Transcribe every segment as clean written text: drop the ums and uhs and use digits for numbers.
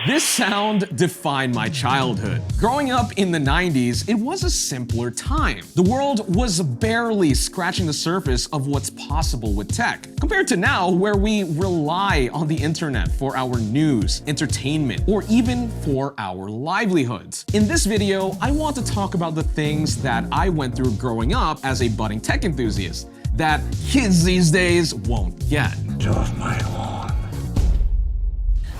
This sound defined my childhood. Growing up in the 90s, it was a simpler time. The world was barely scratching the surface of what's possible with tech, compared to now where we rely on the internet for our news, entertainment, or even for our livelihoods. In this video, I want to talk about the things that I went through growing up as a budding tech enthusiast that kids these days won't get. Get off my lawn.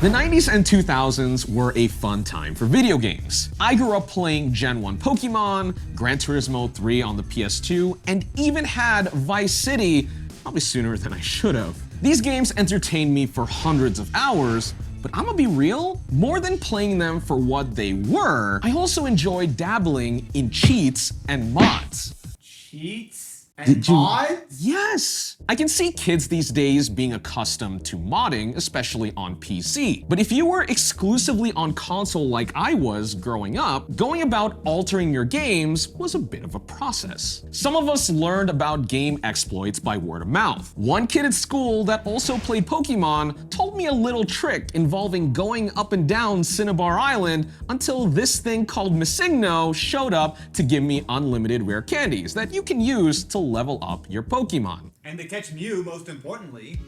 The 90s and 2000s were a fun time for video games. I grew up playing Gen 1 Pokemon, Gran Turismo 3 on the PS2, and even had Vice City, probably sooner than I should have. These games entertained me for hundreds of hours, but I'm gonna be real, more than playing them for what they were, I also enjoyed dabbling in cheats and mods. Cheats? And mods? Yes! I can see kids these days being accustomed to modding, especially on PC. But if you were exclusively on console like I was growing up, going about altering your games was a bit of a process. Some of us learned about game exploits by word of mouth. One kid at school that also played Pokemon told me a little trick involving going up and down Cinnabar Island until this thing called Missigno showed up to give me unlimited rare candies that you can use to level up your Pokemon. And to catch Mew, most importantly.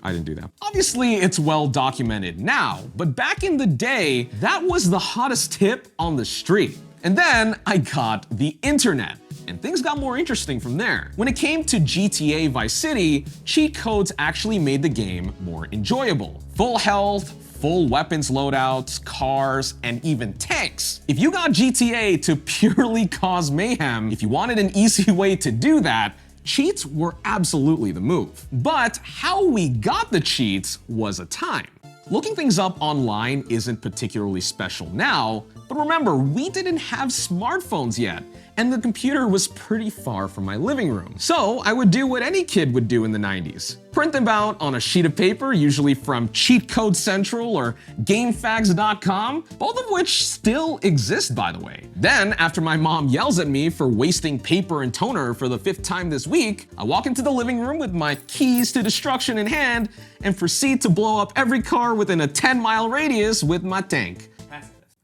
I didn't do that. Obviously, it's well documented now, but back in the day, that was the hottest tip on the street. And then I got the internet, and things got more interesting from there. When it came to GTA Vice City, cheat codes actually made the game more enjoyable. Full health, full weapons loadouts, cars, and even tanks. If you got GTA to purely cause mayhem, if you wanted an easy way to do that, cheats were absolutely the move. But how we got the cheats was a time. Looking things up online isn't particularly special now, but remember, we didn't have smartphones yet, and the computer was pretty far from my living room. So I would do what any kid would do in the 90s. Print them out on a sheet of paper, usually from Cheat Code Central or GameFAQs.com, both of which still exist, by the way. Then, after my mom yells at me for wasting paper and toner for the 5th time this week, I walk into the living room with my keys to destruction in hand and proceed to blow up every car within a 10-mile radius with my tank.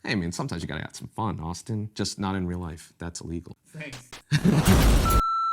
Hey man, sometimes you gotta have some fun, Austin. Just not in real life. That's illegal. Thanks.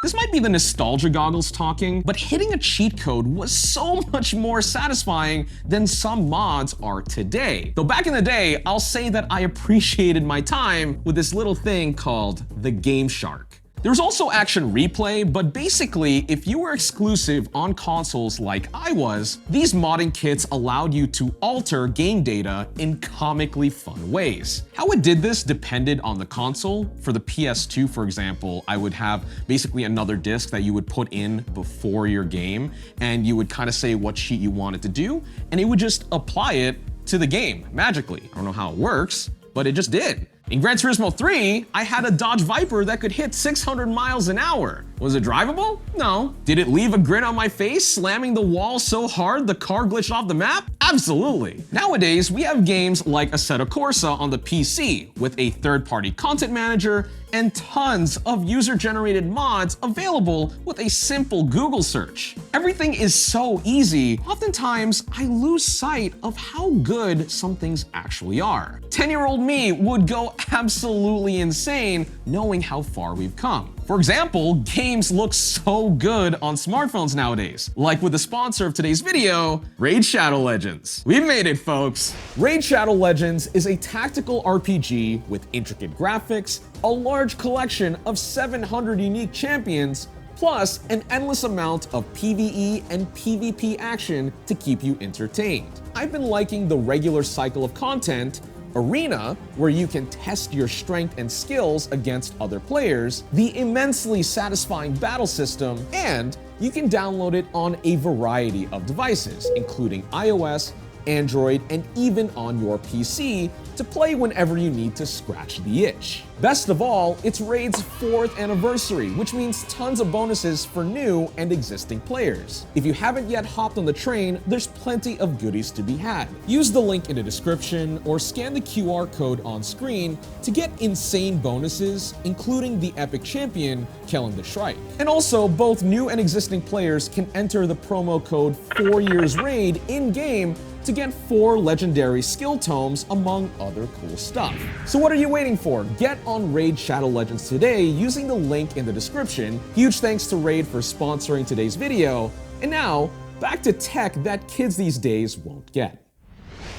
This might be the nostalgia goggles talking, but hitting a cheat code was so much more satisfying than some mods are today. Though back in the day, I'll say that I appreciated my time with this little thing called the Gameshark. There's also Action Replay, but basically, if you were exclusive on consoles like I was, these modding kits allowed you to alter game data in comically fun ways. How it did this depended on the console. For the PS2, for example, I would have basically another disc that you would put in before your game, and you would kind of say what cheat you wanted to do, and it would just apply it to the game magically. I don't know how it works, but it just did. In Gran Turismo 3, I had a Dodge Viper that could hit 600 miles an hour. Was it drivable? No. Did it leave a grin on my face, slamming the wall so hard the car glitched off the map? Absolutely. Nowadays, we have games like Assetto Corsa on the PC with a third-party content manager and tons of user-generated mods available with a simple Google search. Everything is so easy, oftentimes I lose sight of how good some things actually are. 10-year-old me would go absolutely insane knowing how far we've come. For example, games look so good on smartphones nowadays, like with the sponsor of today's video, Raid Shadow Legends. We've made it, folks. Raid Shadow Legends is a tactical RPG with intricate graphics, a large collection of 700 unique champions, plus an endless amount of PvE and PvP action to keep you entertained. I've been liking the regular cycle of content, Arena, where you can test your strength and skills against other players, the immensely satisfying battle system, and you can download it on a variety of devices, including iOS, Android, and even on your PC to play whenever you need to scratch the itch. Best of all, it's Raid's 4th anniversary, which means tons of bonuses for new and existing players. If you haven't yet hopped on the train, there's plenty of goodies to be had. Use the link in the description or scan the QR code on screen to get insane bonuses, including the epic champion, Kellen the Shrike. And also, both new and existing players can enter the promo code 4YearsRaid in-game to get 4 legendary skill tomes among other cool stuff. So what are you waiting for? Get on Raid Shadow Legends today using the link in the description. Huge thanks to Raid for sponsoring today's video. And now, back to tech that kids these days won't get.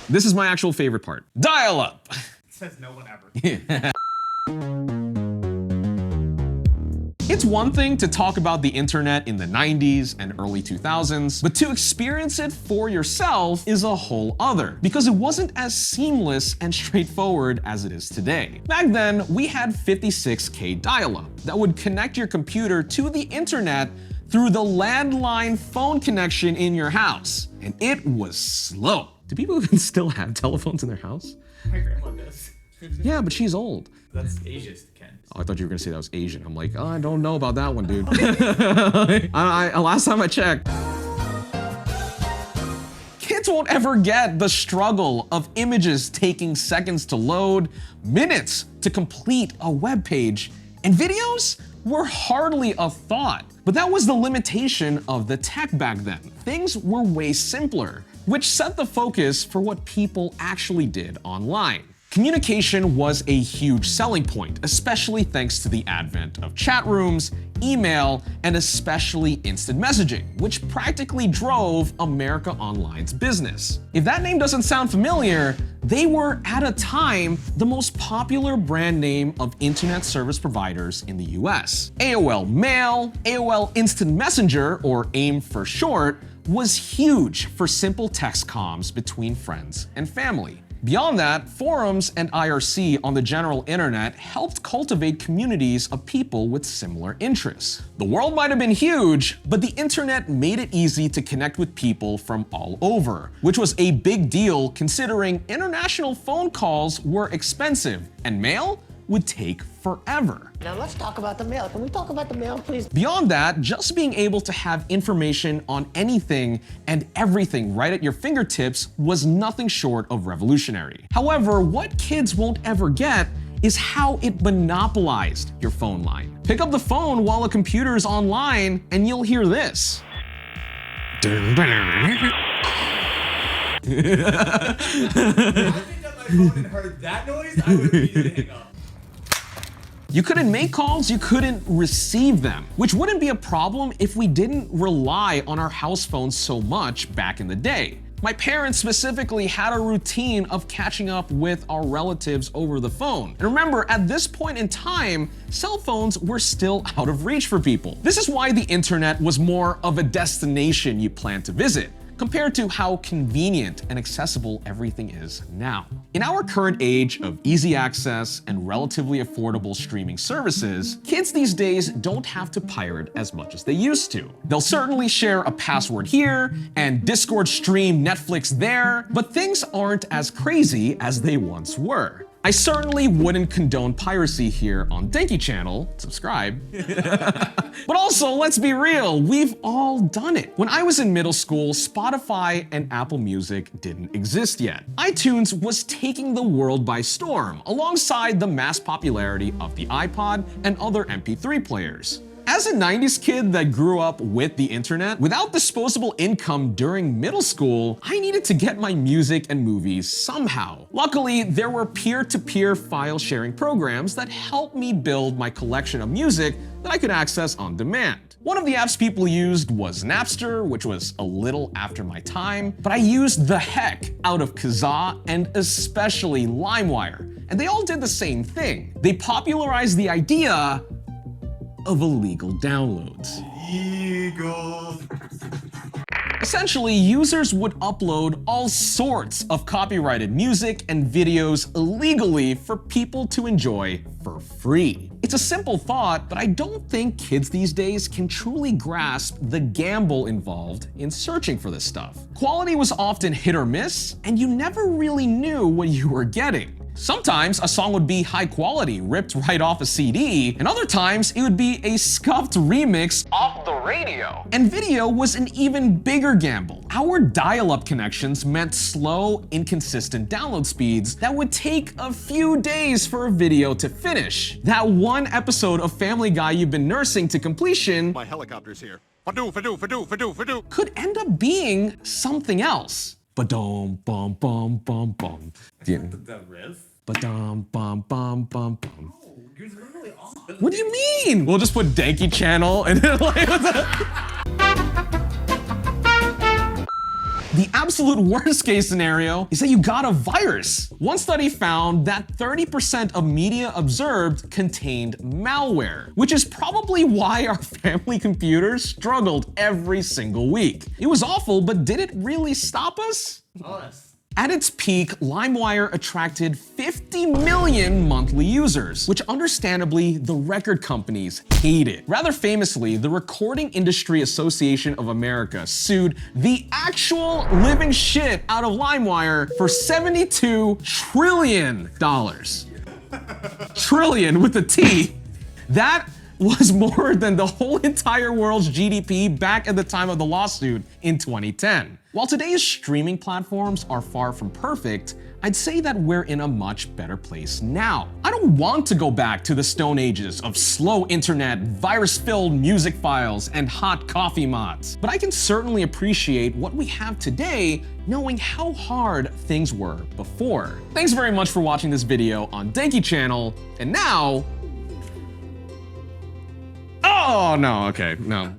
This is my actual favorite part. Dial-up! Says no one ever. It's one thing to talk about the internet in the 90s and early 2000s, but to experience it for yourself is a whole other, because it wasn't as seamless and straightforward as it is today. Back then, we had 56K dial-up that would connect your computer to the internet through the landline phone connection in your house, and it was slow. Do people even still have telephones in their house? My grandma does. Yeah, but she's old. That's ageist, Ken. Oh, I thought you were gonna say that was Asian. I'm like, oh, I don't know about that one, dude. Last time I checked. Kids won't ever get the struggle of images taking seconds to load, minutes to complete a web page, and videos were hardly a thought. But that was the limitation of the tech back then. Things were way simpler, which set the focus for what people actually did online. Communication was a huge selling point, especially thanks to the advent of chat rooms, email, and especially instant messaging, which practically drove America Online's business. If that name doesn't sound familiar, they were at a time the most popular brand name of internet service providers in the US. AOL Mail, AOL Instant Messenger, or AIM for short, was huge for simple text comms between friends and family. Beyond that, forums and IRC on the general internet helped cultivate communities of people with similar interests. The world might have been huge, but the internet made it easy to connect with people from all over, which was a big deal considering international phone calls were expensive and mail would take forever. Now let's talk about the mail. Can we talk about the mail, please? Beyond that, just being able to have information on anything and everything right at your fingertips was nothing short of revolutionary. However, what kids won't ever get is how it monopolized your phone line. Pick up the phone while a computer is online and you'll hear this. If I picked up my phone and heard that noise, I would immediately hang up. You couldn't make calls, you couldn't receive them, which wouldn't be a problem if we didn't rely on our house phones so much back in the day. My parents specifically had a routine of catching up with our relatives over the phone. And remember, at this point in time, cell phones were still out of reach for people. This is why the internet was more of a destination you planned to visit, compared to how convenient and accessible everything is now. In our current age of easy access and relatively affordable streaming services, kids these days don't have to pirate as much as they used to. They'll certainly share a password here and Discord stream Netflix there, but things aren't as crazy as they once were. I certainly wouldn't condone piracy here on Denki channel, subscribe. But also, let's be real, we've all done it. When I was in middle school, Spotify and Apple Music didn't exist yet. iTunes was taking the world by storm, alongside the mass popularity of the iPod and other MP3 players. As a 90s kid that grew up with the internet, without disposable income during middle school, I needed to get my music and movies somehow. Luckily, there were peer-to-peer file sharing programs that helped me build my collection of music that I could access on demand. One of the apps people used was Napster, which was a little after my time, but I used the heck out of Kazaa and especially LimeWire, and they all did the same thing. They popularized the idea of illegal downloads. Eagle. Essentially, users would upload all sorts of copyrighted music and videos illegally for people to enjoy for free. It's a simple thought, but I don't think kids these days can truly grasp the gamble involved in searching for this stuff. Quality was often hit or miss, and you never really knew what you were getting. Sometimes a song would be high quality, ripped right off a CD, and other times it would be a scuffed remix off the radio. And video was an even bigger gamble. Our dial-up connections meant slow, inconsistent download speeds that would take a few days for a video to finish. That one episode of Family Guy you've been nursing to completion, My helicopter's here. Fadoo, fadoo, fadoo, fadoo, fadoo. could end up being something else. Ba-dum, bum, bum, bum, bum. Yeah. The riff? Ba-dum, bum, bum, bum, bum. Oh, you're literally on. What do you mean? We'll just put Denki channel and then like, what's that? The absolute worst case scenario is that you got a virus. One study found that 30% of media observed contained malware, which is probably why our family computers struggled every single week. It was awful, but did it really stop us? Honest. At its peak, LimeWire attracted 50 million monthly users, which understandably the record companies hated. Rather famously, the Recording Industry Association of America sued the actual living shit out of LimeWire for $72 trillion. Trillion with a T. That was more than the whole entire world's GDP back at the time of the lawsuit in 2010. While today's streaming platforms are far from perfect, I'd say that we're in a much better place now. I don't want to go back to the Stone Ages of slow internet, virus-filled music files, and hot coffee mods, but I can certainly appreciate what we have today knowing how hard things were before. Thanks very much for watching this video on Denki Channel, and now... Oh, no, okay, no.